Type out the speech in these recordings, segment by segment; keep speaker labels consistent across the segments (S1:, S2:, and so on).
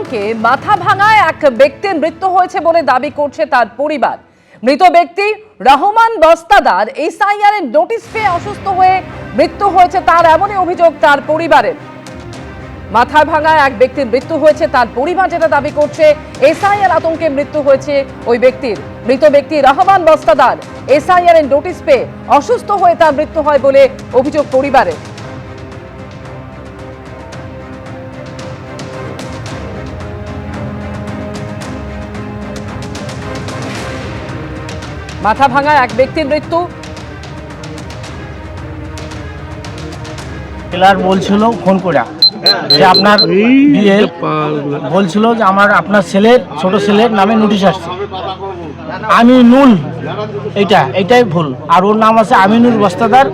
S1: আতঙ্কে মাথা ভাঙায় এক ব্যক্তির মৃত্যু হয়েছে বলে দাবি করছে তার পরিবার। মৃত ব্যক্তি রহমান বস্তাদার এসআইআর এর নোটিশ পেয়ে অসুস্থ হয়ে মৃত্যু হয়েছে তার, এমনই অভিযোগ তার পরিবারের। মাথা ভাঙায় এক ব্যক্তির মৃত্যু হয়েছে তার পরিবার যেটা দাবি করছে। এসআইআর আতঙ্কে মৃত্যু হয়েছে ওই ব্যক্তির। মৃত ব্যক্তি রহমান বস্তাদার এসআইআর এর নোটিশ পেয়ে অসুস্থ হয়ে তার মৃত্যু হয় বলে অভিযোগ পরিবারের। মাথা ভাঙায় এক ব্যক্তির মৃত্যু।
S2: টেলার বলছিল ফোন করে যে আপনার বিয়ে বলছিল যে আপনার ছেলের ছোট ছেলের নামে নোটিশ আসছে। আমিনুল, এইটাই ভুল। আর ওর নাম আছে আমিনুল বস্তাদার,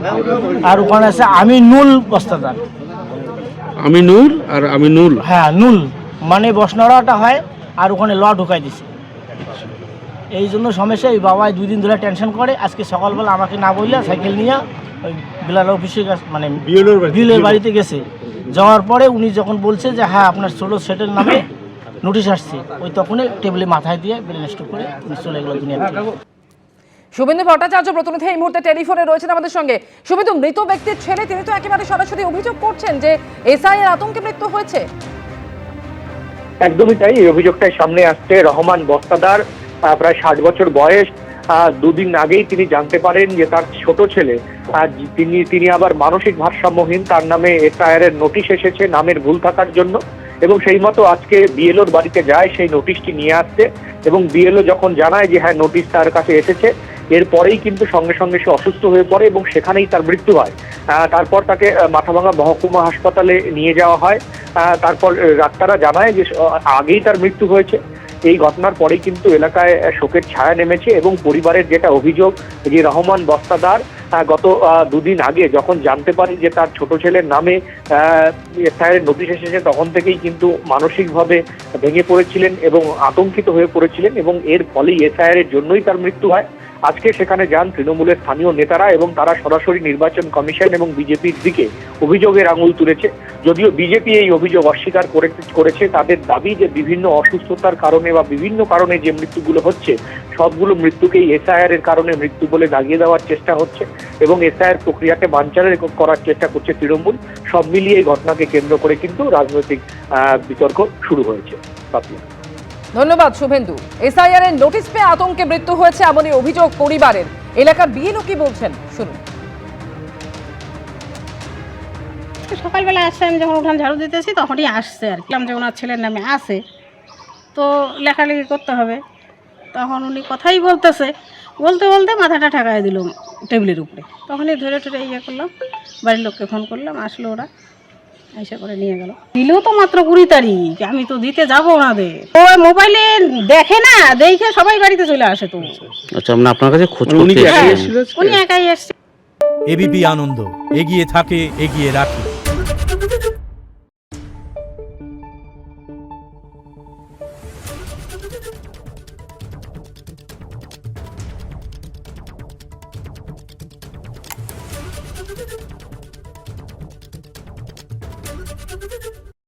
S2: আর ওখানে আছে আমিনুল বস্তাদার।
S3: আমিনুল আর আমিনুল,
S2: হ্যাঁ নুল মানে বসনড়াটা হয়, আর ওখানে ল ঢুকাই দিছে। এই জন্য সমস্যা। এই বাবা 2 দিন ধরে টেনশন করে। আজকে সকালবেলা আমাকে না বললে সাইকেল নিয়ে ওই বিলাল অফিসের কাছে মানে বিলের বাড়িতে গেছে। যাওয়ার পরে উনি যখন বলছে যে হ্যাঁ আপনার ছোট সেটের নামে নোটিশ আসছে, ওই তখনই টেবিলে মাথায় দিয়ে ব্রেন স্ট্রোক করে উনি চলে গেল দুনিয়া থেকে।
S1: শুভেন্দু ভট্টাচার্য প্রতিনিধি এই মুহূর্তে টেলিফোনে রয়েছেন আমাদের সঙ্গে। শুভেন্দু, মৃত ব্যক্তির ছেলে তিনি তো একেবারে সরাসরি অভিযোগ করছেন যে এসআইআর আতঙ্কে মৃত্যু হয়েছে।
S4: একদমই তাই। এই অভিযোগটাই সামনে আসছে। রহমান বস্তাদার প্রায় 60 বছর বয়স। 2 দিন আগেই তিনি জানতে পারেন যে তার ছোট ছেলে তিনি আবার মানসিক ভারসাম্যহীন, তার নামে এসআইআর এর নোটিশ এসেছে নামের ভুল থাকার জন্য। এবং সেই মতো আজকে বিএলওর বাড়িতে যায় সেই নোটিশটি নিয়ে আসতে, এবং বিএলও যখন জানায় যে হ্যাঁ নোটিশ তার কাছে এসেছে, এরপরেই কিন্তু সঙ্গে সঙ্গে সে অসুস্থ হয়ে পড়ে এবং সেখানেই তার মৃত্যু হয়। তারপর তাকে মাথাভাঙা মহকুমা হাসপাতালে নিয়ে যাওয়া হয়। তারপর ডাক্তাররা জানায় যে আগেই তার মৃত্যু হয়েছে। এই ঘটনার পরেই কিন্তু এলাকায় শোকের ছায়া নেমেছে, এবং পরিবারের যেটা অভিযোগ যে রহমান বস্তাদার গত 2 দিন আগে যখন জানতে পারে যে তার ছোট ছেলের নামে এসআইআর এর নোটিশ এসেছে, তখন থেকেই কিন্তু মানসিকভাবে ভেঙে পড়েছিলেন এবং আতঙ্কিত হয়ে পড়েছিলেন, এবং এর ফলেই এসআইআর এর জন্যই তার মৃত্যু হয়। আজকে সেখানে যান তৃণমূলের স্থানীয় নেতারা, এবং তারা সরাসরি নির্বাচন কমিশন এবং বিজেপির দিকে অভিযোগের আঙুল তুলেছে। যদিও বিজেপি এই অভিযোগ অস্বীকার করেছে। তাদের দাবি যে বিভিন্ন অসুস্থতার কারণে বা বিভিন্ন কারণে যে মৃত্যুগুলো হচ্ছে, সবগুলো মৃত্যুকেই এসআইআর এর কারণে মৃত্যু বলে দাগিয়ে দেওয়ার চেষ্টা হচ্ছে, এবং এসআইআর প্রক্রিয়াকে বানচালের করার চেষ্টা করছে তৃণমূল। সব মিলিয়ে এই ঘটনাকে কেন্দ্র করে কিন্তু রাজনৈতিক বিতর্ক শুরু হয়েছে।
S1: ধন্যবাদ শুভেন্দু। এসআইআর এর নোটিশ পেয়ে আতঙ্কে মৃত্যু হয়েছে এমনই অভিযোগ পরিবারের। এলাকার বিএলও কি বলছেন শুনুন।
S5: সকালবেলা আসছে, আমি যখন উঠান ঝাড়ু দিতেছি তখনই আসছে আর কি, যে ওনার ছেলের নামে আছে তো লেখালেখি করতে হবে। তখন উনি কথাই বলতে বলতে মাথাটা ঠেকায় দিল টেবিলের উপরে। তখনই ধরে ইয়ে করলাম, বাড়ির লোককে ফোন করলাম, আসলো ওরা, এসে করে নিয়ে গেল। দিলেও তো মাত্র 20 তারিখ, আমি তো দিতে যাবো ওনাদের। ও মোবাইলে দেখে না, দেখে সবাই বাড়িতে চলে আসে। তো
S3: আচ্ছা, আপনার কাছে খোঁজ
S5: উনি একাই এসছে।
S6: এবিপি আনন্দ এগিয়ে থাকে, এগিয়ে রাখে।